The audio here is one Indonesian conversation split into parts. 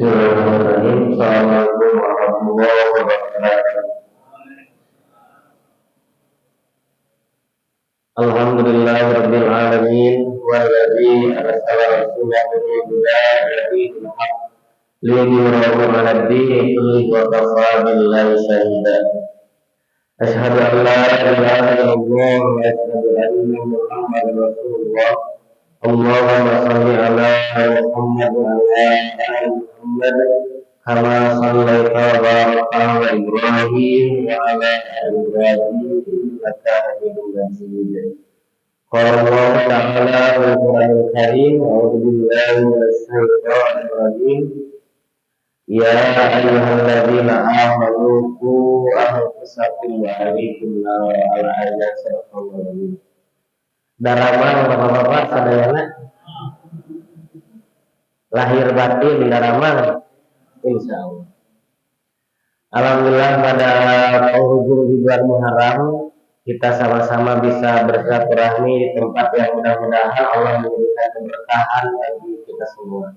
Bismillahirrahmanirrahim. Assalamualaikum warahmatullahi wabarakatuh. Alhamdulillahirabbil alamin walladzi arsala rasulahu bil huda wa dinil haqq liyudhhirahu 'ala ad-dini kullihi wa kafā billahi shahīdā. Asyhadu an la ilaha illallah wa asyhadu anna Muhammadar Rasulullah. Allahumma shalli 'ala Muhammad wa 'ala ali Muhammad kama shallaita wa barakta 'ala Ibrahim wa 'ala ali Ibrahim innaka Hamidum Majid. Qala Allah ta'ala fil Qur'anil Karim, a'udzu billahi minasy syaithanir rajim. Ya ayyuhalladzina amanu qu anfusakum wa ahlikum naran ayat sadaqallahu. Daraman bapak-bapak sadayana lahir batin daraman insyaallah. Alhamdulillah pada penghujung bulan Muharram kita sama-sama bisa bersilaturahmi di tempat yang mudah-mudahan Allah memberikan keberkahan bagi kita semua.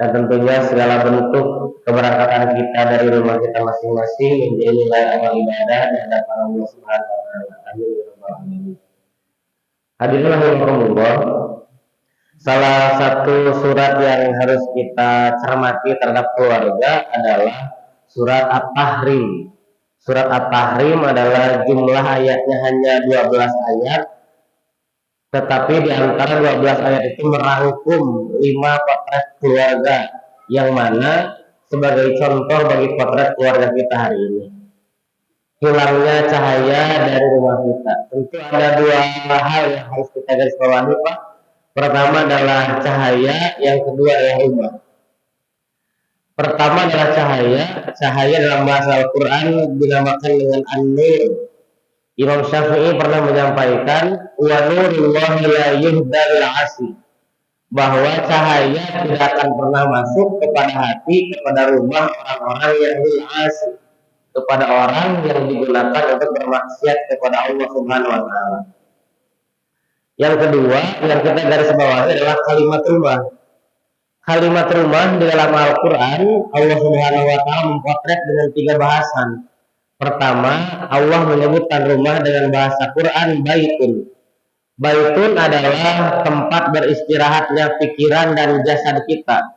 Dan tentunya segala bentuk keberangkatan kita dari rumah kita masing-masing menjadi nilai amal ibadah di hadapan Allah Subhanahu wa taala. Amin ya rabbal alamin. Hadirin rahimakumullah. Salah satu surat yang harus kita cermati terhadap keluarga adalah surat At-Tahrim. Surat At-Tahrim adalah jumlah ayatnya hanya 12 ayat, tetapi di antara 12 ayat itu merangkum 5 potret keluarga yang mana sebagai contoh bagi potret keluarga kita hari ini. Hilangnya cahaya dari rumah kita. Tentu ada 2 hal yang harus kita garis bawahi, Pak. Pertama adalah cahaya, yang kedua adalah rumah. Pertama adalah cahaya. Cahaya dalam bahasa Al-Quran dinamakan dengan An-Nur. Imam Syafi'i pernah menyampaikan wa nurullahi la yuhda lil 'asi, bahwa cahaya tidak akan pernah masuk kepada hati, kepada rumah orang-orang yang lil 'asi, kepada orang yang digunakan untuk bermaksiat kepada Allah Subhanahu wa taala. Yang kedua yang kita garis bawahi adalah kalimat rumah. Kalimat rumah di dalam Al-Quran Allah Subhanahu wa taala mempotret dengan 3 bahasan. Pertama, Allah menyebutkan rumah dengan bahasa Quran baitun. Baitun adalah tempat beristirahatnya pikiran dan jasad kita.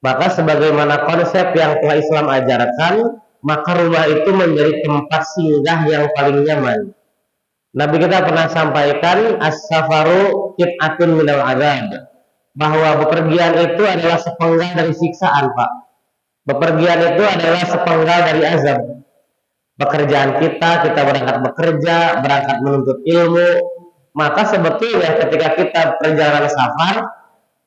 Maka sebagaimana konsep yang telah Islam ajarkan, maka rumah itu menjadi tempat singgah yang paling nyaman. Nabi kita pernah sampaikan as-safaru qit'atun minal adzab, bahwa bepergian itu adalah sepenggal dari siksaan, Pak. Bepergian itu adalah sepenggal dari azab. Pekerjaan kita berangkat bekerja, berangkat menuntut ilmu, maka sebetulnya ketika kita perjalanan safar,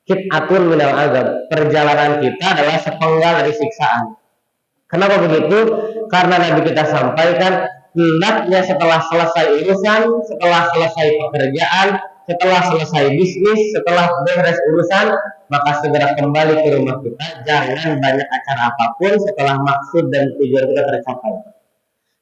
qit'atun minal adzab, perjalanan kita adalah sepenggal dari siksaan. Kenapa begitu? Karena Nabi kita sampaikan, hendaknya setelah selesai urusan, setelah selesai pekerjaan, setelah selesai bisnis, setelah beres urusan, maka segera kembali ke rumah kita. Jangan banyak acara apapun setelah maksud dan tujuan kita tercapai.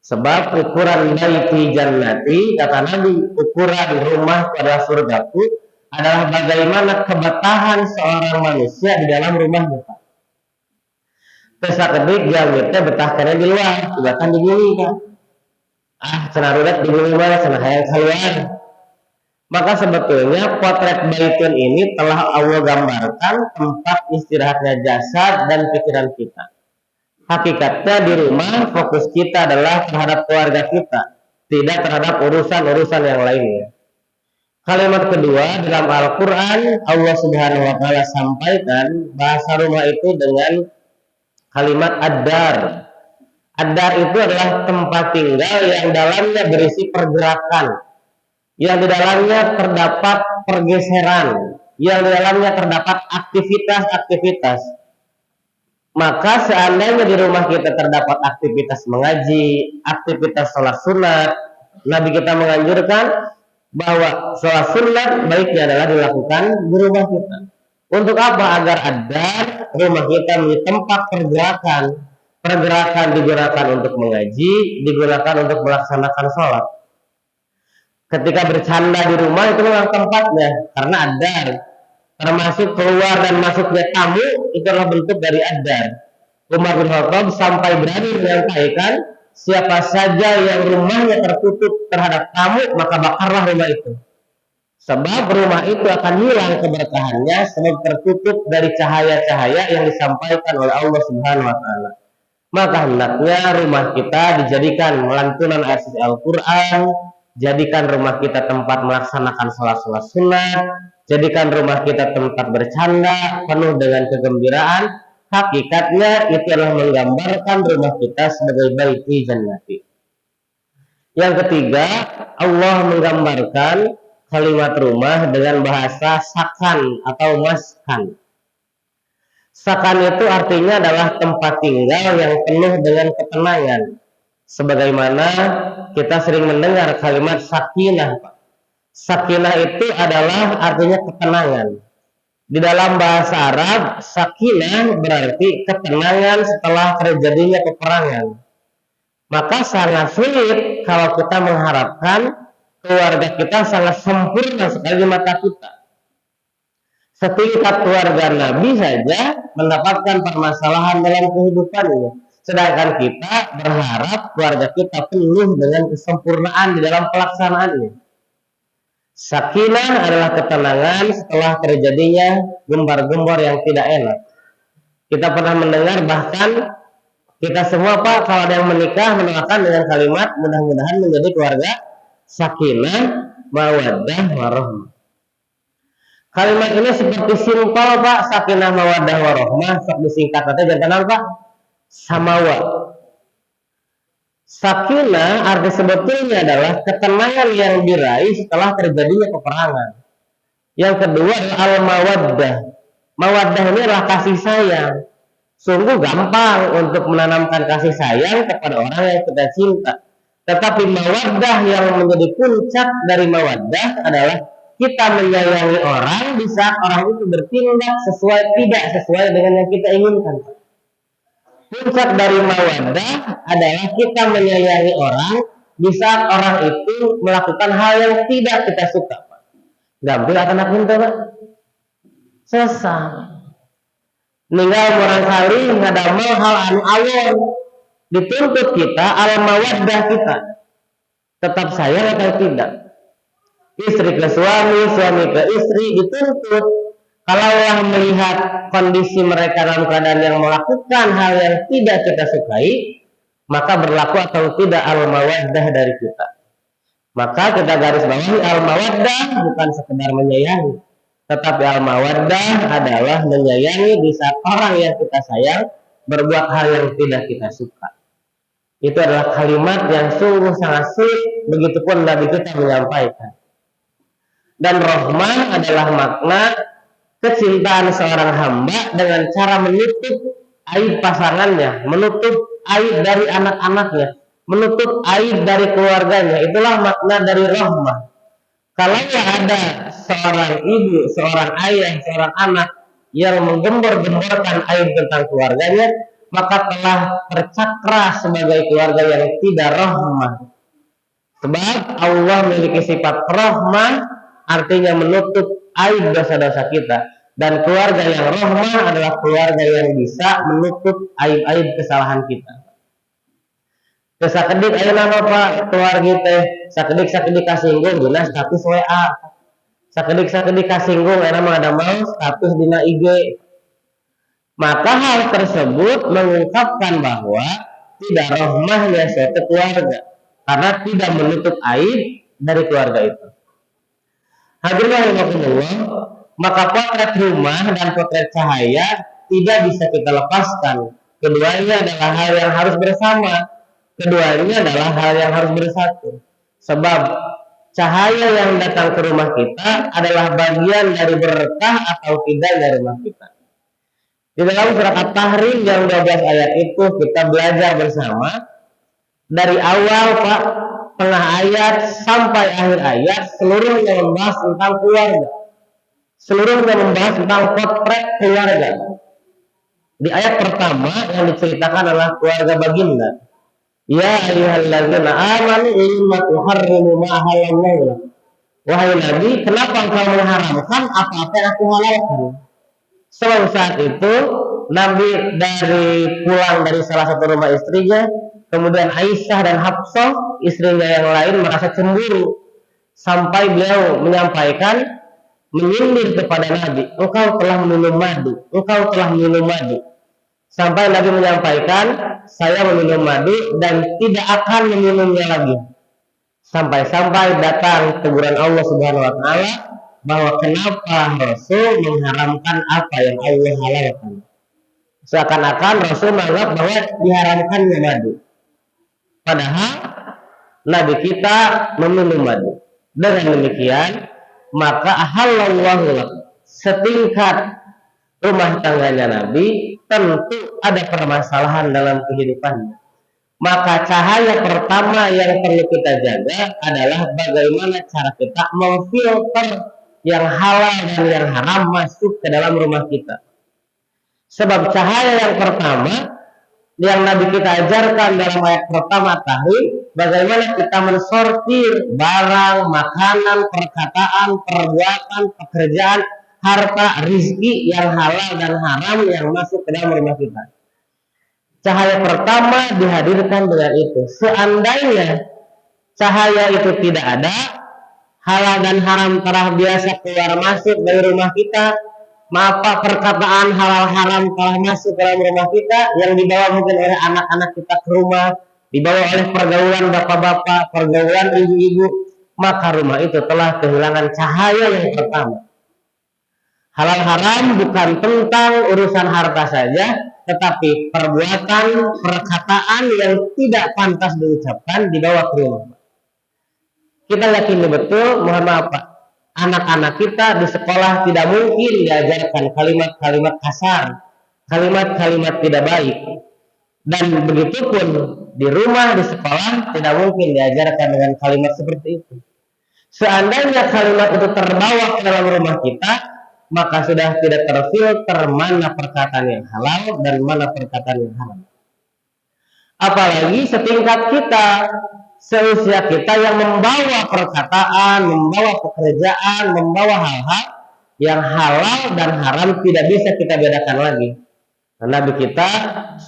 Sebab ukuran baiti jannati, kata Nabi, ukuran rumah pada surgaku adalah bagaimana kebetahan seorang manusia di dalam rumah kita. Kesakedik jalmitnya betahkannya di luar, bahkan di bumi kan. Cenarudat di bumi mana, cenah hayang keluar. Maka sebetulnya potret baitun ini telah Allah gambarkan tempat istirahatnya jasad dan pikiran kita. Hakikatnya di rumah fokus kita adalah terhadap keluarga kita, tidak terhadap urusan-urusan yang lainnya. Kalimat kedua dalam Al-Quran Allah Subhanahu wa taala sampaikan bahasa rumah itu dengan kalimat ad-dar. Ad-dar itu adalah tempat tinggal yang dalamnya berisi pergerakan, yang di dalamnya terdapat pergeseran, yang di dalamnya terdapat aktivitas-aktivitas. Maka seandainya di rumah kita terdapat aktivitas mengaji, aktivitas sholat sunat, Nabi kita menganjurkan bahwa sholat sunat baiknya adalah dilakukan di rumah kita. Untuk apa? Agar ada rumah kita menjadi tempat pergerakan. Pergerakan digunakan untuk mengaji, digunakan untuk melaksanakan sholat. Ketika bercanda di rumah itu memang tempatnya, karena ada. termasuk keluar dan masuknya tamu itu adalah bentuk dari adhan. Umar bin Khattab sampai berani menyampaikan, siapa saja yang rumahnya tertutup terhadap tamu, maka bakarlah rumah itu. Sebab rumah itu akan hilang keberkahannya, sebab tertutup dari cahaya-cahaya yang disampaikan oleh Allah Subhanahu wa taala. Maka hendaknya rumah kita dijadikan lantunan ayat suci Al-Qur'an, jadikan rumah kita tempat melaksanakan salat-salat sunat, jadikan rumah kita tempat bercanda penuh dengan kegembiraan. Hakikatnya itu adalah menggambarkan rumah kita sebagai baiti jannati. Yang ketiga, Allah menggambarkan kalimat rumah dengan bahasa sakan atau maskan. Sakan itu artinya adalah tempat tinggal yang penuh dengan ketenangan. Sebagaimana kita sering mendengar kalimat sakinah. Sakinah itu adalah artinya ketenangan. Di dalam bahasa Arab, sakinah berarti ketenangan setelah terjadinya peperangan. Maka sangat sulit kalau kita mengharapkan keluarga kita sangat sempurna sekali di mata kita. Setingkat keluarga Nabi saja mendapatkan permasalahan dalam kehidupannya. Sedangkan kita berharap keluarga kita penuh dengan kesempurnaan di dalam pelaksanaannya. Sakinah adalah ketenangan setelah terjadinya gembar-gembor yang tidak enak. Kita pernah mendengar, bahkan kita semua Pak, kalau ada yang menikah mendoakan dengan kalimat mudah-mudahan menjadi keluarga sakinah, mawaddah, warahmah. Kalimat ini seperti simpel Pak, sakinah, mawaddah, warahmah, sok disingkat aja jangan Pak, samawa. Sakinah arti sebetulnya adalah ketenangan yang diraih setelah terjadinya peperangan. Yang kedua adalah al-mawaddah. Mawaddah ini adalah kasih sayang. Sungguh gampang untuk menanamkan kasih sayang kepada orang yang kita cinta. Tetapi mawaddah yang menjadi puncak dari mawaddah adalah kita menyayangi orang di saat orang itu bertindak tidak sesuai dengan yang kita inginkan. Puncak dari mawaddah adalah kita menyayangi orang di saat orang itu melakukan hal yang tidak kita suka. Gampil anak pintu Pak. Selesai. Ninggal barangkali ngadamel hal anu awon. Dituntut kita al-mawaddah kita. Tetap sayang atau tidak. Istri ke suami, suami ke istri dituntut. Kalaulah melihat kondisi mereka dalam keadaan yang melakukan hal yang tidak kita sukai, maka berlaku atau tidak al-mawaddah dari kita. Maka kita garis bawahi al-mawaddah bukan sekedar menyayangi, tetapi al-mawaddah adalah menyayangi di saat orang yang kita sayang berbuat hal yang tidak kita suka. Itu adalah kalimat yang sungguh sangat sulit, begitupun Nabi kita menyampaikan. Dan rahmah adalah makna kecintaan seorang hamba dengan cara menutup aib pasangannya, menutup aib dari anak-anaknya, menutup aib dari keluarganya. Itulah makna dari rahmah. Kalau ada seorang ibu, seorang ayah, seorang anak yang menggembor-gemborkan aib tentang keluarganya, maka telah tercakra sebagai keluarga yang tidak rahmah. Sebab Allah memiliki sifat rahmah, artinya menutup aib dosa-dosa kita, dan keluarga yang rahmah adalah keluarga yang bisa menutup aib-aib kesalahan kita. Sakedik ayo nama Pak keluarga teh sakedik kasinggung dina status WA, sakedik kasinggung ayo nama ada mau status dina IG. Maka hal tersebut mengungkapkan bahwa tidak rahmahnya suatu keluarga karena tidak menutup aib dari keluarga itu. Hadirin rahimakumullah, maka potret rumah dan potret cahaya tidak bisa kita lepaskan. Keduanya adalah hal yang harus bersama. Keduanya adalah hal yang harus bersatu. Sebab cahaya yang datang ke rumah kita adalah bagian dari berkah atau tidak dari rumah kita. Di dalam surat At-Tahrim yang 12 ayat itu kita belajar bersama dari awal Pak, tengah ayat sampai akhir ayat seluruhnya membahas tentang keluarga. Seluruhnya membahas tentang potret keluarga. Di ayat pertama yang diceritakan adalah keluarga baginda. Ya ayyuhalladzina amanu lima tuharrimu ma halallahu. wahai Nabi, kenapa engkau mengharamkan apa-apa yang aku halalkan? Selalu saat itu Nabi pulang dari salah satu rumah istrinya, kemudian Aisyah dan Hafsah istrinya yang lain merasa cemburu sampai beliau menyampaikan, menyindir kepada Nabi, engkau telah minum madu, engkau telah minum madu. Sampai Nabi menyampaikan, saya meminum madu dan tidak akan meminumnya lagi. Sampai-sampai datang teguran Allah Subhanahu wa taala bahwa kenapa Rasul mengharamkan apa yang Allah halalkan. Seakan-akan Rasul menganggap bahwa diharamkannya madu. Padahal Nabi kita meminum madu. Dengan demikian, maka halallahu setingkat rumah tangganya Nabi tentu ada permasalahan dalam kehidupannya. Maka cahaya pertama yang perlu kita jaga adalah bagaimana cara kita memfilter yang halal dan yang haram masuk ke dalam rumah kita. Sebab cahaya yang pertama yang Nabi kita ajarkan dalam ayat pertama tadi, bagaimana kita mensortir barang, makanan, perkataan, perbuatan, pekerjaan, harta, rizki yang halal dan haram yang masuk ke dalam rumah kita. Cahaya pertama dihadirkan dengan itu. Seandainya cahaya itu tidak ada, halal dan haram telah biasa keluar masuk dari rumah kita, maka perkataan halal haram telah masuk ke dalam rumah kita, yang dibawa mungkin oleh anak-anak kita ke rumah, dibawa oleh pergaulan bapak-bapak, pergaulan ibu-ibu, maka rumah itu telah kehilangan cahaya yang pertama. Halal haram bukan tentang urusan harta saja, tetapi perbuatan, perkataan yang tidak pantas diucapkan dibawa ke rumah. Kita yakin betul, mohon maaf Pak, anak-anak kita di sekolah tidak mungkin diajarkan kalimat-kalimat kasar, kalimat-kalimat tidak baik. Dan begitupun di rumah, di sekolah tidak mungkin diajarkan dengan kalimat seperti itu. Seandainya kalimat itu terbawa ke dalam rumah kita, maka sudah tidak terfilter mana perkataan yang halal dan mana perkataan yang haram. Apalagi setingkat kita, seusia kita yang membawa perkataan, membawa pekerjaan, membawa hal-hal yang halal dan haram tidak bisa kita bedakan lagi. Nabi kita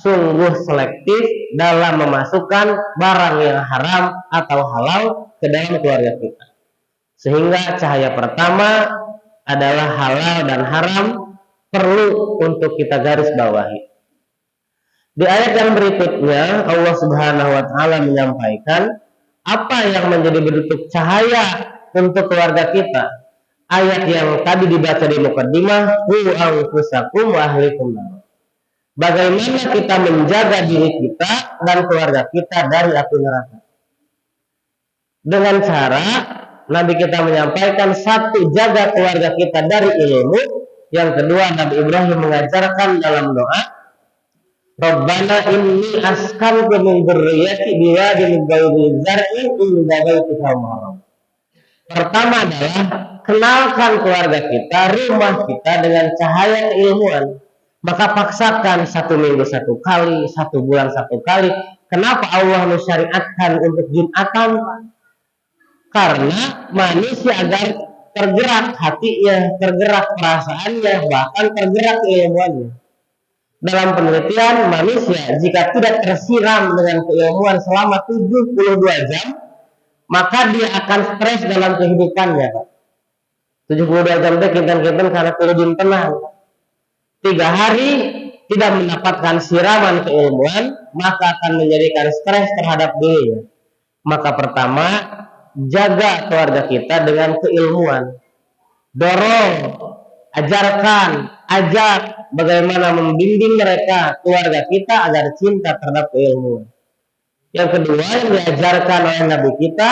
sungguh selektif dalam memasukkan barang yang haram atau halal ke dalam keluarga kita. Sehingga cahaya pertama adalah halal dan haram perlu untuk kita garis bawahi. Di ayat yang berikutnya Allah Subhanahu wa taala menyampaikan apa yang menjadi bentuk cahaya untuk keluarga kita. Ayat yang tadi dibaca di mukaddimah, qu anfusakum wa ahlikum nar. Bagaimana kita menjaga diri kita dan keluarga kita dari api neraka. Dengan cara Nabi kita menyampaikan, satu, jaga keluarga kita dari ilmu. Yang kedua, Nabi Ibrahim mengajarkan dalam doa, Rabbana inni askantu min dzurriyyati biwadin ghairi dzar'in inda baitikal muharram. Pertama adalah kenalkan keluarga kita, rumah kita dengan cahaya keilmuan. Maka paksakan 1 minggu 1 kali, 1 bulan 1 kali. Kenapa Allah mensyariatkan untuk Jumatan? Karena manusia agar tergerak hatinya, tergerak perasaannya, bahkan tergerak keilmuannya. Dalam penelitian, manusia jika tidak tersiram dengan keilmuan selama 72 jam, maka dia akan stres dalam kehidupannya. 72 jam itu kinten-kinten karena kudu tenang. 3 hari tidak mendapatkan siraman keilmuan, maka akan menjadikan stres terhadap dirinya. Maka pertama, jaga keluarga kita dengan keilmuan. Dorong, ajarkan, ajak bagaimana membimbing mereka, keluarga kita agar cinta terhadap keilmuan. Yang kedua yang diajarkan oleh Nabi kita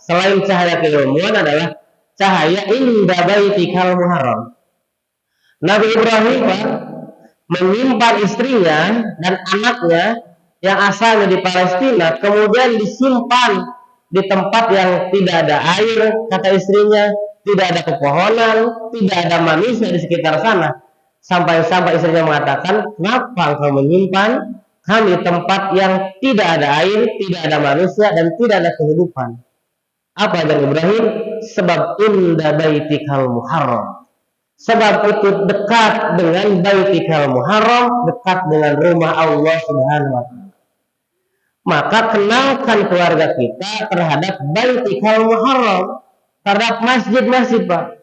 selain cahaya keilmuan adalah cahaya inda baitikal muharram. Nabi Ibrahim menyimpan istrinya dan anaknya yang asalnya di Palestina, kemudian disimpan di tempat yang tidak ada air, kata istrinya, tidak ada pepohonan, tidak ada manusia di sekitar sana. Sampai-sampai istrinya mengatakan, kenapa engkau menyimpan kami tempat yang tidak ada air, tidak ada manusia, dan tidak ada kehidupan? Apa ajaran Ibrahim? Sebab inda baitikal muharram. Sebab itu dekat dengan baitikal muharram, dekat dengan rumah Allah Subhanahu wa taala. Maka kenalkan keluarga kita terhadap baitikal muharram, terhadap masjid-masjid, Pak.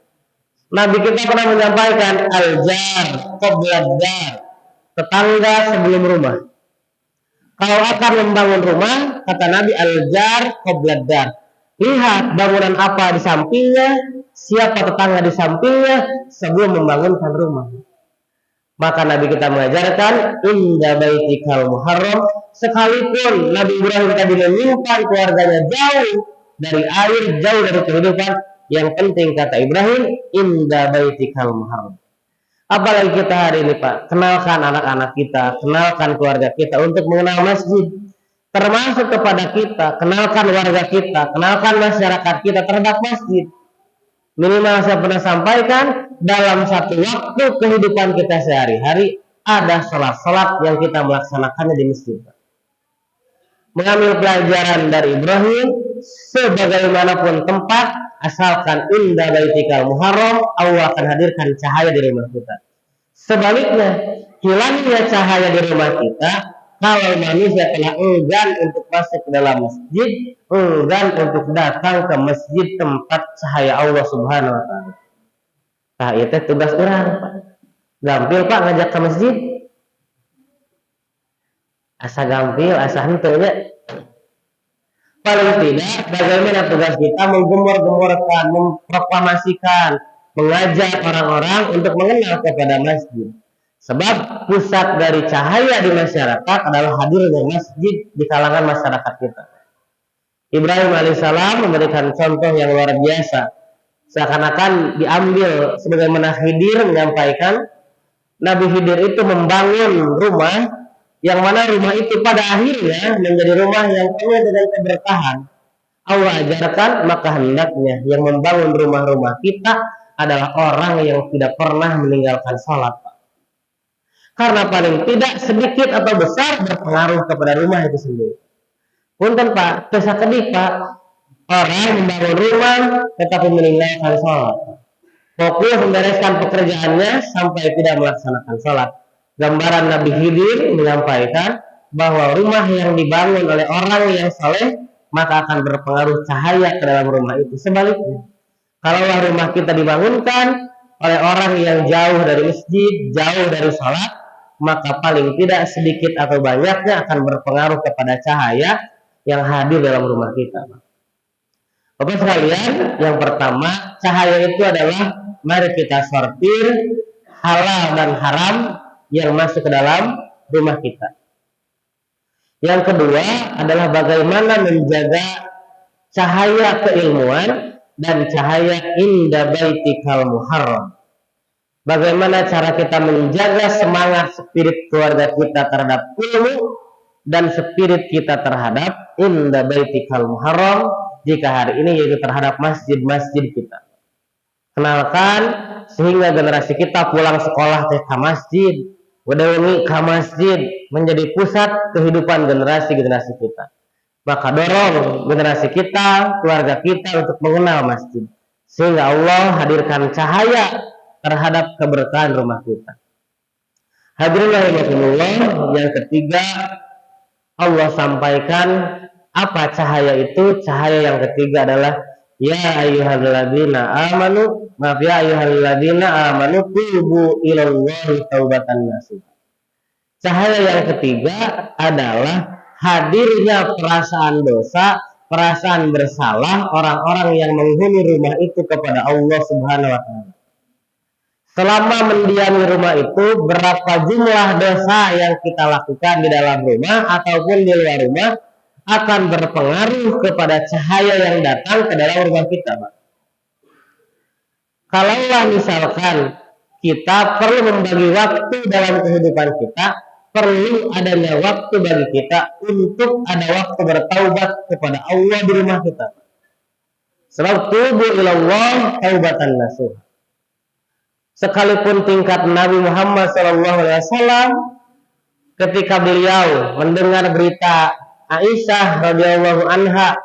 Nabi kita pernah menyampaikan al-jar qabla dar, tetangga sebelum rumah. Kalau akan membangun rumah, kata Nabi, al-jar qabla dar. Lihat bangunan apa di sampingnya, siapa tetangga di sampingnya sebelum membangunkan rumah. Maka Nabi kita mengajarkan inda baitikal muharram, sekalipun Nabi Ibrahim tadi menyimpan keluarganya jauh dari air, jauh dari kehidupan, yang penting kata Ibrahim inda baitikal muharram. Apalagi kita hari ini, Pak, kenalkan anak-anak kita, kenalkan keluarga kita untuk mengenal masjid. Termasuk kepada kita, kenalkan warga kita, kenalkan masyarakat kita terhadap masjid. Minimal saya pernah sampaikan, dalam satu waktu kehidupan kita sehari-hari, ada salat-salat yang kita melaksanakannya di masjid. Mengambil pelajaran dari Ibrahim, sebagaimanapun tempat, asalkan inda baitikal muharram, Allah akan hadirkan cahaya di rumah kita. Sebaliknya, hilangnya cahaya di rumah kita kalau manusia telah enggan untuk masuk ke dalam masjid, enggan untuk datang ke masjid tempat cahaya Allah Subhanahu wa taala. Nah, itu tugas orang, Pak. Gampil, Pak, ngajak ke masjid. Asa gampil, asa henteunya. Paling tidak, bagaimana tugas kita menggembor-gemborkan, memproklamasikan, mengajak orang-orang untuk mengenal kepada masjid. Sebab pusat dari cahaya di masyarakat adalah hadirnya masjid di kalangan masyarakat kita. Ibrahim alaihissalam memberikan contoh yang luar biasa. Seakan-akan diambil sebagaimana Khidir menyampaikan, Nabi Khidir itu membangun rumah, yang mana rumah itu pada akhirnya menjadi rumah yang penuh dengan keberkahan. Allah ajarkan, maka hendaknya yang membangun rumah-rumah kita adalah orang yang tidak pernah meninggalkan sholat. Karena paling tidak sedikit atau besar berpengaruh kepada rumah itu sendiri. Punten, Pak, kesakedih, Pak, orang membangun rumah tetapi meninggalkan sholat. Fokus membereskan pekerjaannya sampai tidak melaksanakan sholat. Gambaran Nabi Khidir menyampaikan bahwa rumah yang dibangun oleh orang yang saleh maka akan berpengaruh cahaya ke dalam rumah itu. Sebaliknya, kalau rumah kita dibangunkan oleh orang yang jauh dari masjid, jauh dari sholat, maka paling tidak sedikit atau banyaknya akan berpengaruh kepada cahaya yang hadir dalam rumah kita. Bapak sekalian, yang pertama, cahaya itu adalah mari kita sortir halal dan haram yang masuk ke dalam rumah kita. Yang kedua adalah bagaimana menjaga cahaya keilmuan dan cahaya inda baitikal muharram. Bagaimana cara kita menjaga semangat spirit keluarga kita terhadap ilmu dan spirit kita terhadap inda baitikal muharram jika hari ini yaitu terhadap masjid-masjid kita. Kenalkan sehingga generasi kita pulang sekolah ke masjid, wedewengi ke masjid menjadi pusat kehidupan generasi-generasi kita. Maka dorong generasi kita, keluarga kita untuk mengenal masjid sehingga Allah hadirkan cahaya terhadap keberkahan rumah kita. Hadirin rahimakumullah, yang ketiga Allah sampaikan apa cahaya itu? Cahaya yang ketiga adalah ya ayyuhalladzina amanu, maaf ya ayyuhalladzina amanu tubu ilallahi taubatan nasuha. Cahaya yang ketiga adalah hadirnya perasaan dosa, perasaan bersalah orang-orang yang menghuni rumah itu kepada Allah Subhanahu wa taala. Selama mendiami rumah itu, berapa jumlah dosa yang kita lakukan di dalam rumah ataupun di luar rumah akan berpengaruh kepada cahaya yang datang ke dalam rumah kita, Pak. Kalaulah misalkan kita perlu membagi waktu dalam kehidupan kita, perlu adanya waktu bagi kita untuk ada waktu bertaubat kepada Allah di rumah kita. Sebab tubu ilallah taubatan nasuha. Sekalipun tingkat Nabi Muhammad SAW ketika beliau mendengar berita Aisyah radhiyallahu anha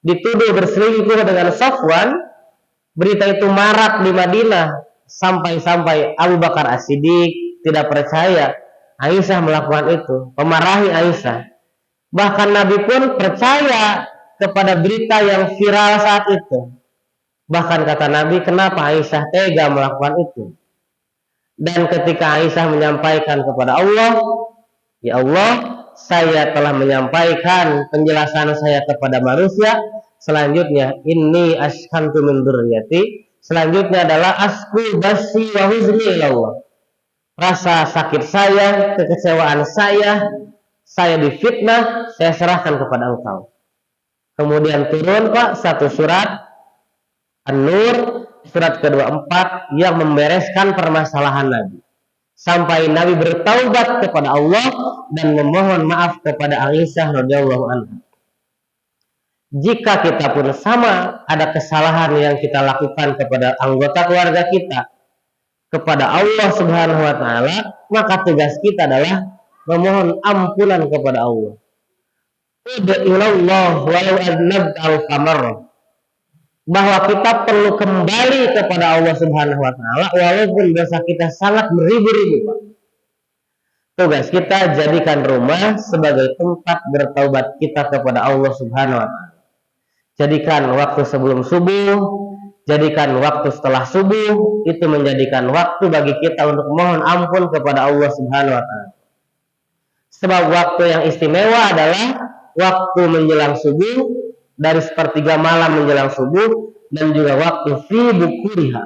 dituduh berselingkuh dengan Safwan, berita itu marak di Madinah sampai-sampai Abu Bakar As-Siddiq tidak percaya Aisyah melakukan itu, memarahi Aisyah. Bahkan Nabi pun percaya kepada berita yang viral saat itu. Bahkan kata Nabi, kenapa Aisyah tega melakukan itu? Dan ketika Aisyah menyampaikan kepada Allah, ya Allah, saya telah menyampaikan penjelasan saya kepada manusia. Selanjutnya, inni askantu min dzurriyyati. Selanjutnya adalah asku basi wa huzni ila Allah. Rasa sakit saya, kekecewaan saya difitnah, saya serahkan kepada Engkau. Kemudian turun Pak satu surat An-Nur, surat ke-24 yang membereskan permasalahan Nabi. Sampai Nabi bertaubat kepada Allah dan memohon maaf kepada Aisyah radhiyallahu anha. Jika kita pun sama ada kesalahan yang kita lakukan kepada anggota keluarga kita, kepada Allah Subhanahu wa taala, maka tugas kita adalah memohon ampunan kepada Allah. Ud'illallah walau adnab al-qamar. Bahwa kita perlu kembali kepada Allah Subhanahu wa taala walaupun dosa kita sangat beribu-ribu. Tugas kita jadikan rumah sebagai tempat bertaubat kita kepada Allah Subhanahu wa taala. Jadikan waktu sebelum subuh, jadikan waktu setelah subuh, itu menjadikan waktu bagi kita untuk mohon ampun kepada Allah Subhanahu wa taala. Sebab waktu yang istimewa adalah waktu menjelang subuh, dari sepertiga malam menjelang subuh, dan juga waktu fi bukuriha.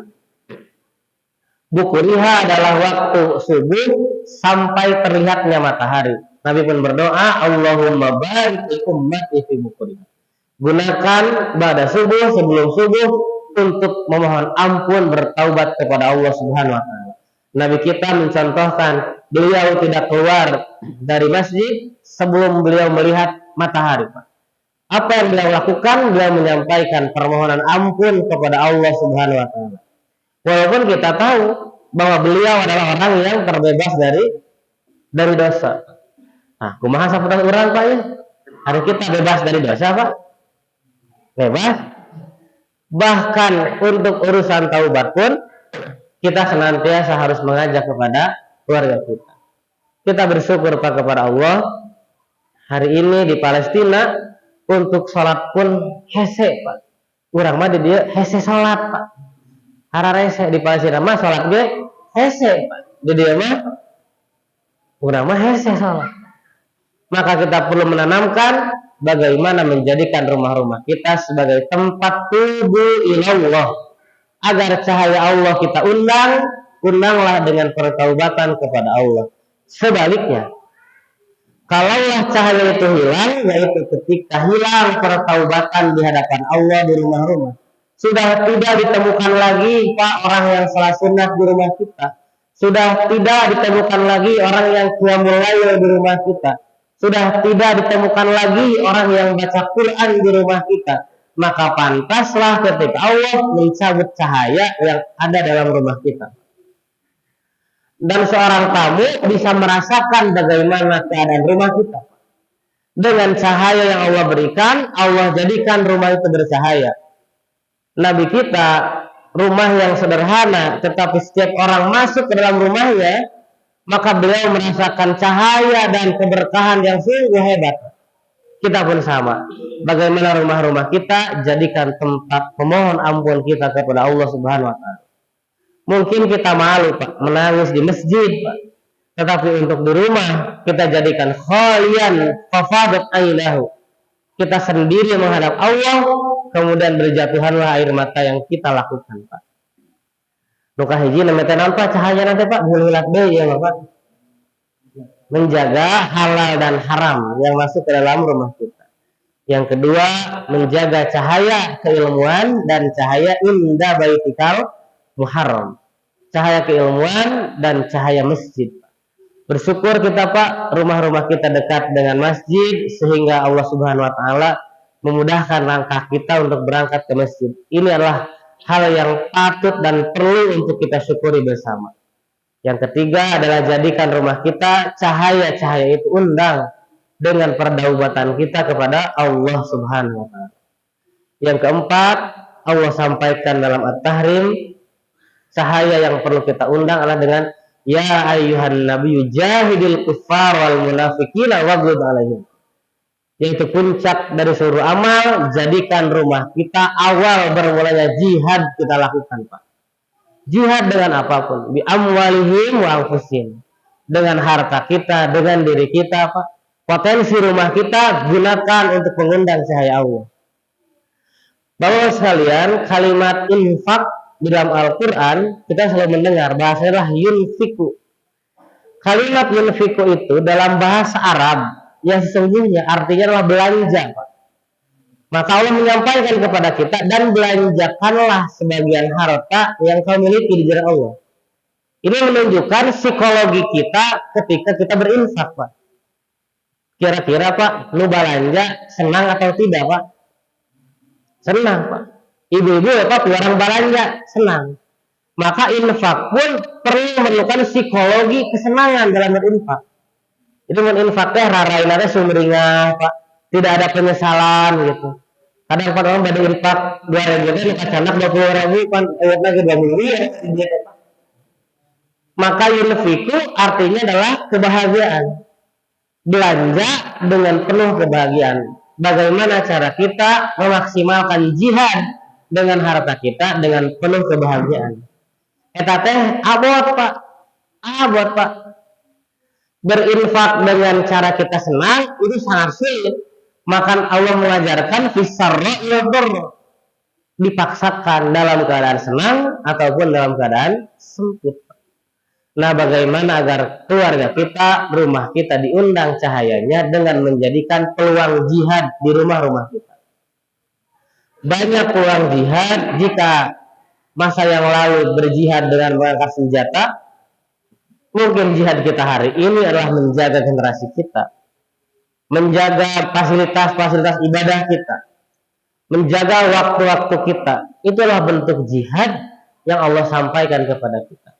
Bukuriha adalah waktu subuh sampai terlihatnya matahari. Nabi pun berdoa, Allahumma barik li ummati fi bukuriha. Gunakan pada subuh, sebelum subuh, untuk memohon ampun, bertaubat kepada Allah Subhanahu wa taala. Nabi kita mencontohkan, beliau tidak keluar dari masjid sebelum beliau melihat matahari. Apa yang beliau lakukan? Beliau menyampaikan permohonan ampun kepada Allah Subhanahu wa taala. Walaupun kita tahu bahwa beliau adalah orang yang terbebas dari dosa. Nah, kumaha saputra urang Pak ya? Hari kita bebas dari dosa Pak? Bebas. Bahkan untuk urusan taubat pun kita senantiasa harus mengajak kepada keluarga kita. Kita bersyukur Pak kepada Allah. Hari ini di Palestina untuk sholat pun hese Pak. Urang mah di dia hese sholat Pak. Hararese di Palestina mah sholat ge hese Pak. Di dia mah urang mah hese sholat. Maka kita perlu menanamkan bagaimana menjadikan rumah-rumah kita sebagai tempat tubu ilallah, agar cahaya Allah kita undanglah dengan pertaubatan kepada Allah. Sebaliknya, kalaulah cahaya itu hilang, yaitu ketika hilang pertaubatan di hadapan Allah di rumah-rumah, sudah tidak ditemukan lagi Pak orang yang salat sunat di rumah kita, sudah tidak ditemukan lagi orang yang qiyamul lail di rumah kita, sudah tidak ditemukan lagi orang yang baca Quran di rumah kita. Maka pantaslah ketika Allah mencabut cahaya yang ada dalam rumah kita. Dan seorang tamu bisa merasakan bagaimana keadaan rumah kita. Dengan cahaya yang Allah berikan, Allah jadikan rumah itu bercahaya. Nabi kita, rumah yang sederhana, tetapi setiap orang masuk ke dalam rumahnya, maka beliau merasakan cahaya dan keberkahan yang sungguh hebat. Kita pun sama. Bagaimana rumah-rumah kita jadikan tempat pemohon ampun kita kepada Allah Subhanahu wa taala. Mungkin kita malu Pak menangis di masjid Pak. Tetapi untuk di rumah kita jadikan khalian fafadat ainahu. Kita sendiri menghadap Allah, kemudian berjatuhanlah air mata yang kita lakukan Pak. Nuka hiji namanya nampak cahaya nanti Pak bulilat deui ya Pak. Menjaga halal dan haram yang masuk ke dalam rumah kita. Yang kedua, menjaga cahaya keilmuan dan cahaya inda baitikal muharram. Cahaya keilmuan dan cahaya masjid. Bersyukur kita Pak, rumah-rumah kita dekat dengan masjid sehingga Allah Subhanahu wa taala memudahkan langkah kita untuk berangkat ke masjid. Ini adalah hal yang patut dan perlu untuk kita syukuri bersama. Yang ketiga adalah jadikan rumah kita cahaya-cahaya itu undang dengan perdaubatan kita kepada Allah Subhanahu wa taala. Yang keempat, Allah sampaikan dalam At-Tahrim, cahaya yang perlu kita undang adalah dengan ya ayyuhan nabiyyu jahidil kuffar wal munafiqina waghlub alaihim. Yaitu puncak dari seluruh amal, jadikan rumah kita awal bermulanya jihad kita lakukan, Pak. Jihad dengan apapun, bi amwalihim wa anfusihim. Dengan harta kita, dengan diri kita, Pak. Potensi rumah kita gunakan untuk mengundang cahaya Allah. Bapak sekalian, kalimat infak di dalam Al-Quran kita selalu mendengar bahasanya adalah yunfiku. Kalimat yunfiku itu dalam bahasa Arab yang sesungguhnya artinya adalah belanja, Pak. Maka Allah menyampaikan kepada kita, dan belanjakanlah sebagian harta yang kau miliki di jalan Allah. Ini menunjukkan psikologi kita ketika kita berinfak, Pak. Kira-kira, Pak, lu belanja senang atau tidak, Pak? Senang, Pak. Ibu-ibu ya, Pak, orang belanja senang. Maka infak pun perlu memerlukan psikologi kesenangan dalam berinfak. Itu berinfaknya rarainannya sumringah, Pak. Tidak ada penyesalan gitu. Kadang pada orang pada infak 2.000 itu kacanak 20.000 kan lagi 2 ya. Maka yunfiku artinya adalah kebahagiaan. Belanja dengan penuh kebahagiaan. Bagaimana cara kita memaksimalkan jihad dengan harta kita dengan penuh kebahagiaan. Eta teh abot, Pak. Abot, Pak. Berinfak dengan cara kita senang itu sangat sulit. Maka Allah mengajarkan fisarra yadurra. Dipaksakan dalam keadaan senang ataupun dalam keadaan sempit. Nah, bagaimana agar keluarga kita, rumah kita diundang cahayanya dengan menjadikan peluang jihad di rumah-rumah kita. Banyak peluang jihad jika masa yang lalu berjihad dengan mengangkat senjata. Mungkin jihad kita hari ini adalah menjaga generasi kita, menjaga fasilitas-fasilitas ibadah kita, menjaga waktu-waktu kita. Itulah bentuk jihad yang Allah sampaikan kepada kita.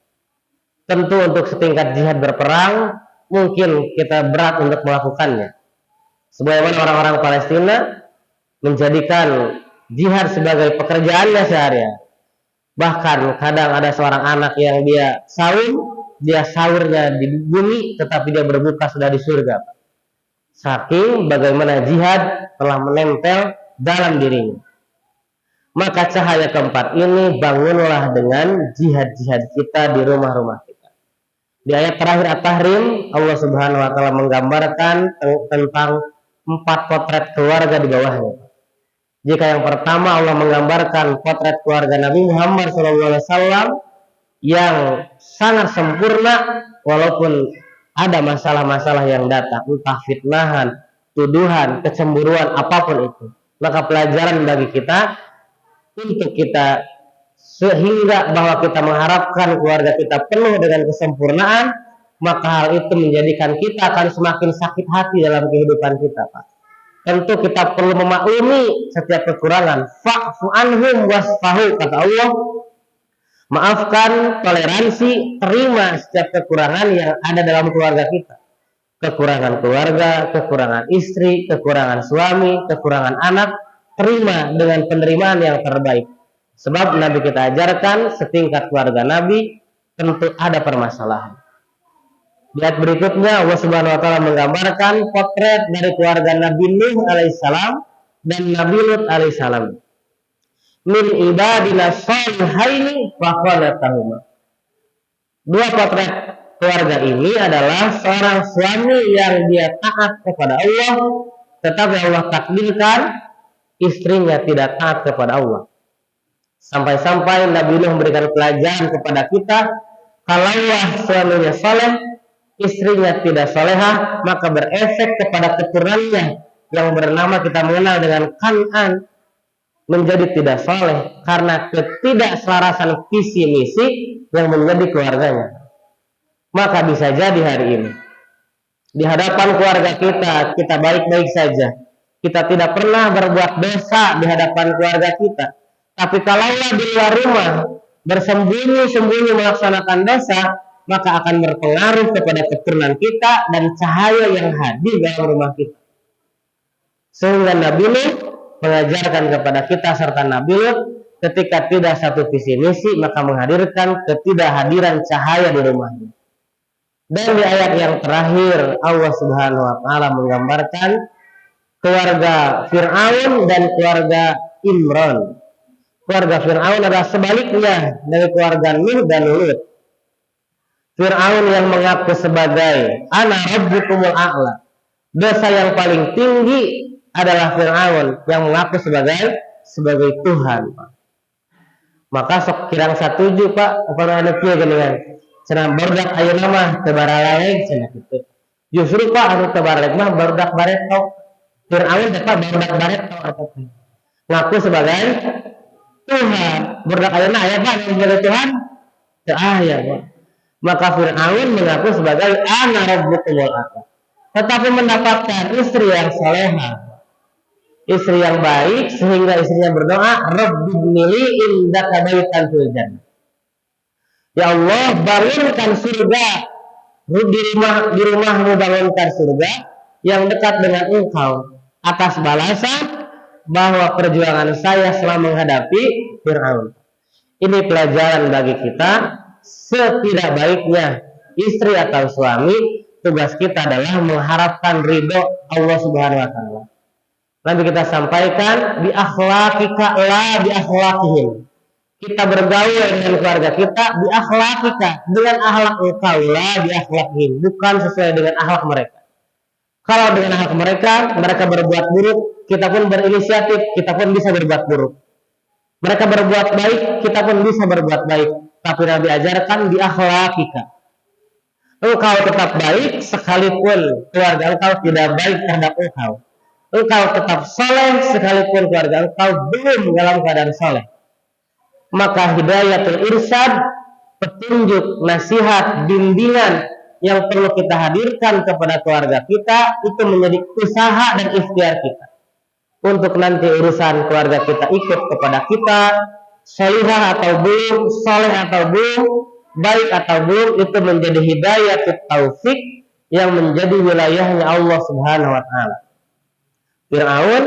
Tentu untuk setingkat jihad berperang mungkin kita berat untuk melakukannya. Sebagaimana orang-orang Palestina menjadikan jihad sebagai pekerjaannya sehari-hari. Bahkan kadang ada seorang anak yang dia sahurnya di bumi tetapi dia berbuka sudah di surga. Saking bagaimana jihad telah menempel dalam dirinya. Maka cahaya keempat ini bangunlah dengan jihad-jihad kita di rumah-rumah kita. Di ayat terakhir At-Tahrim, Allah Subhanahu wa taala menggambarkan tentang 4 potret keluarga di bawahnya. Jika yang pertama Allah menggambarkan potret keluarga Nabi Muhammad SAW yang sangat sempurna walaupun ada masalah-masalah yang datang, entah fitnahan, tuduhan, kecemburuan, apapun itu. Maka pelajaran bagi kita untuk kita sehingga bahwa kita mengharapkan keluarga kita penuh dengan kesempurnaan, maka hal itu menjadikan kita akan semakin sakit hati dalam kehidupan kita, Pak. Tentu kita perlu memaklumi setiap kekurangan. Fa'fu anhum wasfahu, kata Allah. Maafkan, toleransi, terima setiap kekurangan yang ada dalam keluarga kita. Kekurangan keluarga, kekurangan istri, kekurangan suami, kekurangan anak, terima dengan penerimaan yang terbaik. Sebab Nabi kita ajarkan setingkat keluarga Nabi tentu ada permasalahan. Di ayat berikutnya Allah Subhanahu wa taala menggambarkan potret dari keluarga Nabi Nuh alaihissalam dan Nabi Lut alaihissalam. Min ibadina shalihaini fa khalatahuma. Dua potret keluarga ini adalah seorang suami yang dia taat kepada Allah, tetapi Allah takdirkan istrinya tidak taat kepada Allah. Sampai-sampai Nabi Nuh memberikan pelajaran kepada kita, kalaulah suaminya soleh, istrinya tidak solehah, maka berefek kepada keturunannya yang bernama kita mengenal dengan Kan'an menjadi tidak soleh karena ketidakselarasan visi misi yang menjadi keluarganya. Maka bisa jadi hari ini di hadapan keluarga kita, kita baik-baik saja, kita tidak pernah berbuat dosa di hadapan keluarga kita. Tapi kalaulah di luar rumah bersembunyi-sembunyi melaksanakan dosa, maka akan berpengaruh kepada keturunan kita dan cahaya yang hadir dalam rumah kita. Sehingga Nabi Nuh mengajarkan kepada kita serta Nabi Lut, ketika tidak satu visi misi maka menghadirkan ketidakhadiran cahaya di rumahnya. Dan di ayat yang terakhir Allah Subhanahu wa taala menggambarkan keluarga Fir'aun dan keluarga Imran. Keluarga Fir'aun adalah sebaliknya dari keluarga Nuh dan Lut. Fir'aun yang mengaku sebagai ana rabbukumul a'la. Dosa yang paling tinggi adalah Fir'aun yang mengaku sebagai Tuhan. Maka sok kirang satuju Pak, apa ada kieu geuningan. Cenah barudak ayeuna mah teu baralaleg cenah kitu. Justru Pak anu teu baralaleg mah barudak bareto. Fir'aun teh Pak barudak bareto atuh. Ngaku sebagai Tuhan. Barudak ayeuna aya Pak yang sebagai Tuhan? Teu aya Pak. Maka Fir'aun mengaku sebagai ana rabbukumul a'la. Tetapi mendapatkan istri yang salehah, istri yang baik, sehingga istrinya berdoa, Rabbibnili indaka baitan fil jannah. Ya Allah, bangunkan surga, di rumahmu bangunkan surga yang dekat dengan Engkau, atas balasan bahwa perjuangan saya selama menghadapi Fir'aun. Ini pelajaran bagi kita, setidak baiknya istri atau suami, tugas kita adalah mengharapkan ridho Allah Subhanahu wa taala. Nanti kita sampaikan bi akhlaqika la bi akhlaqihim. Kita bergaul dengan keluarga kita bi akhlaqika, dengan akhlak engkau, la bi akhlaqihim, bukan sesuai dengan akhlak mereka. Kalau dengan akhlak mereka berbuat buruk, kita pun berinisiatif, kita pun bisa berbuat buruk. Mereka berbuat baik, kita pun bisa berbuat baik. Tapi Nabi ajarkan bi akhlaqika. Engkau tetap baik sekalipun keluarga engkau tidak baik terhadap engkau. Engkau tetap saleh sekalipun keluarga engkau belum dalam keadaan saleh. Maka hidayatul irsyad, petunjuk, nasihat, bimbingan yang perlu kita hadirkan kepada keluarga kita itu menjadi usaha dan ikhtiar kita. Untuk nanti urusan keluarga kita ikut kepada kita, salihah atau belum, saleh atau belum, baik atau belum, itu menjadi hidayah taufik yang menjadi wilayahnya Allah Subhanahu wa taala. Fir'aun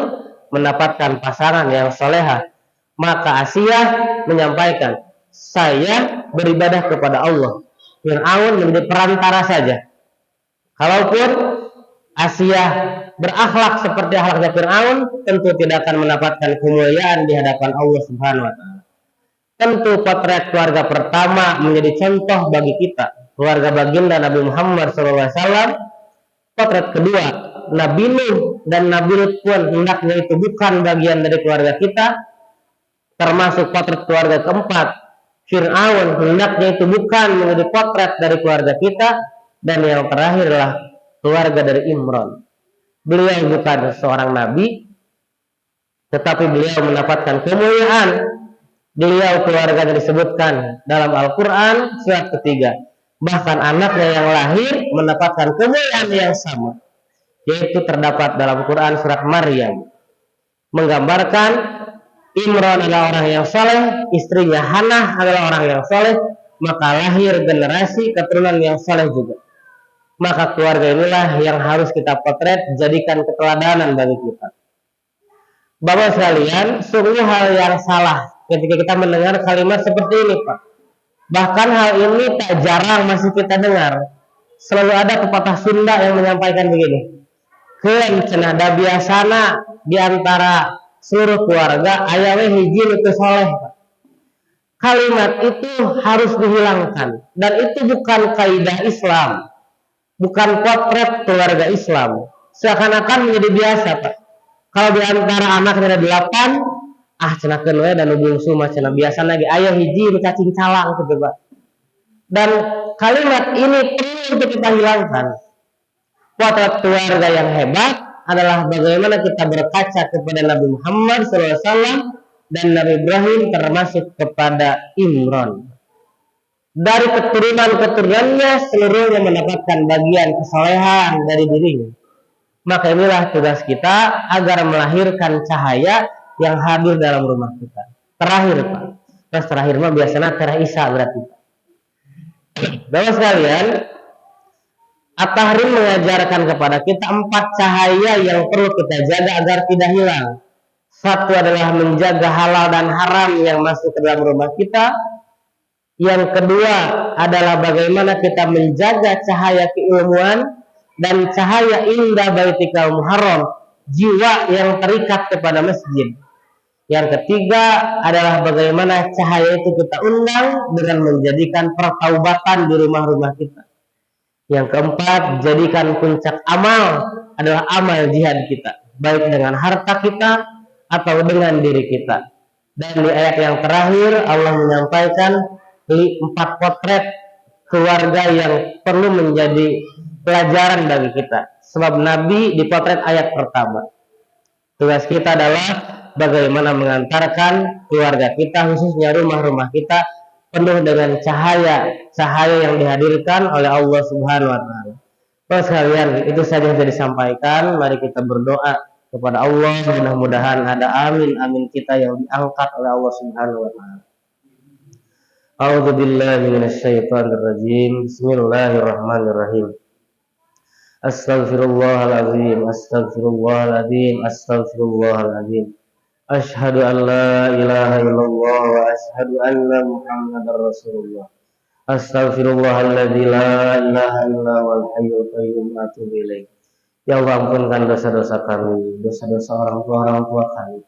mendapatkan pasangan yang salehah, maka Asiyah menyampaikan, saya beribadah kepada Allah. Fir'aun menjadi perantara saja. Kalaupun Asiyah berakhlak seperti akhlaknya Fir'aun, tentu tidak akan mendapatkan kemuliaan di hadapan Allah Subhanahu wa taala. Tentu potret keluarga pertama menjadi contoh bagi kita, keluarga baginda Nabi Muhammad SAW. Potret kedua, Nabi Nuh dan Nabi Lut pun hendaknya itu bukan bagian dari keluarga kita. Termasuk potret keluarga keempat, Fir'aun hendaknya itu bukan menjadi potret dari keluarga kita. Dan yang terakhir adalah keluarga dari Imran. Beliau bukan seorang nabi, tetapi beliau mendapatkan kemuliaan. Beliau keluarganya disebutkan dalam Al-Quran surat ketiga. Bahkan anaknya yang lahir mendapatkan kemuliaan yang sama, yaitu terdapat dalam Quran surat Maryam, menggambarkan Imran adalah orang yang saleh, istrinya Hannah adalah orang yang saleh, maka lahir generasi keturunan yang saleh juga. Maka keluarga inilah yang harus kita potret, jadikan keteladanan bagi kita. Bapak sekalian, sungguh hal yang salah ketika kita mendengar kalimat seperti ini, Pak. Bahkan hal ini tak jarang masih kita dengar. Selalu ada pepatah Sunda yang menyampaikan begini, keun cenah da biasana di antara seluruh keluarga aya we hiji nu teu saleh. Kalimat itu harus dihilangkan, dan itu bukan kaidah Islam, bukan potret keluarga Islam. Seakan-akan menjadi biasa, Pak. Kalau di antara anaknya ada 8, cenahkeun we dan bungsu mah cenah biasa lagi aya hiji nu cacing calang gitu, Pak. Dan kalimat ini perlu untuk kita hilangkan. Potret keluarga yang hebat adalah bagaimana kita berkaca kepada Nabi Muhammad SAW dan Nabi Ibrahim, termasuk kepada Imran. Dari keturunan-keturunannya seluruhnya mendapatkan bagian kesalehan dari dirinya. Maka inilah tugas kita agar melahirkan cahaya yang hadir dalam rumah kita. Terakhir, Pak. Terus terakhir mah biasanya Tera Isa berarti. Bapak sekalian, At-Tahrim mengajarkan kepada kita 4 cahaya yang perlu kita jaga agar tidak hilang. Satu adalah menjaga halal dan haram yang masuk ke dalam rumah kita. Yang kedua adalah bagaimana kita menjaga cahaya keilmuan dan cahaya indah baitikal muharram, jiwa yang terikat kepada masjid. Yang ketiga adalah bagaimana cahaya itu kita undang dengan menjadikan pertaubatan di rumah-rumah kita. Yang keempat, jadikan puncak amal adalah amal jihad kita, baik dengan harta kita atau dengan diri kita. Dan di ayat yang terakhir Allah menyampaikan 4 potret keluarga yang perlu menjadi pelajaran bagi kita. Sebab Nabi dipotret ayat pertama. Tugas kita adalah bagaimana mengantarkan keluarga kita, khususnya rumah-rumah kita, penuh dengan cahaya yang dihadirkan oleh Allah Subhanahu wa taala. Terus sekalian, itu saja yang bisa disampaikan. Mari kita berdoa kepada Allah, mudah-mudahan ada amin kita yang diangkat oleh Allah Subhanahu wa taala. A'udzu billahi minasyaitonir rajim. Bismillahirrahmanirrahim. Astaghfirullahaladzim, astaghfirullahaladzim, astaghfirullahaladzim. Ashhadu an la ilaha illallah wa ashhadu anna Muhammadar Rasulullah. Astaghfirullahalladzi la ilaha illa huwal hayyul qayyum atubu ilaih. Ya Allah, ampunkan dosa-dosa kami, dosa-dosa orang tua kami,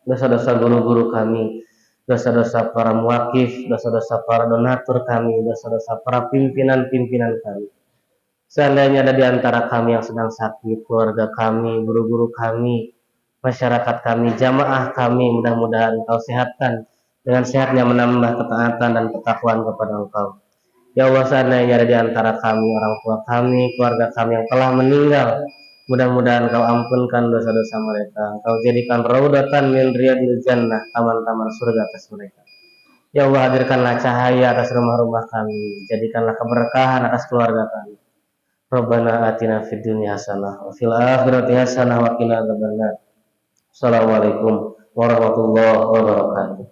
dosa-dosa guru-guru kami, dosa-dosa para muwakif, dosa-dosa para donatur kami, dosa-dosa para pimpinan-pimpinan kami. Seandainya ada di antara kami yang sedang sakit, keluarga kami, guru-guru kami, masyarakat kami, jamaah kami, mudah-mudahan Engkau sehatkan dengan sehatnya menambah ketaatan dan ketakwaan kepada Engkau. Ya Allah, seandainya ada di antara kami, orang tua kami, keluarga kami yang telah meninggal, mudah-mudahan Engkau ampunkan dosa-dosa mereka. Engkau jadikan raudatan min riyadil jannah, taman-taman surga atas mereka. Ya Allah, hadirkanlah cahaya atas rumah-rumah kami, jadikanlah keberkahan atas keluarga kami. Rabbana atina fid dunya hasanah wa fil akhirati hasanah wa qina adzabannar. Assalamualaikum warahmatullahi wabarakatuh.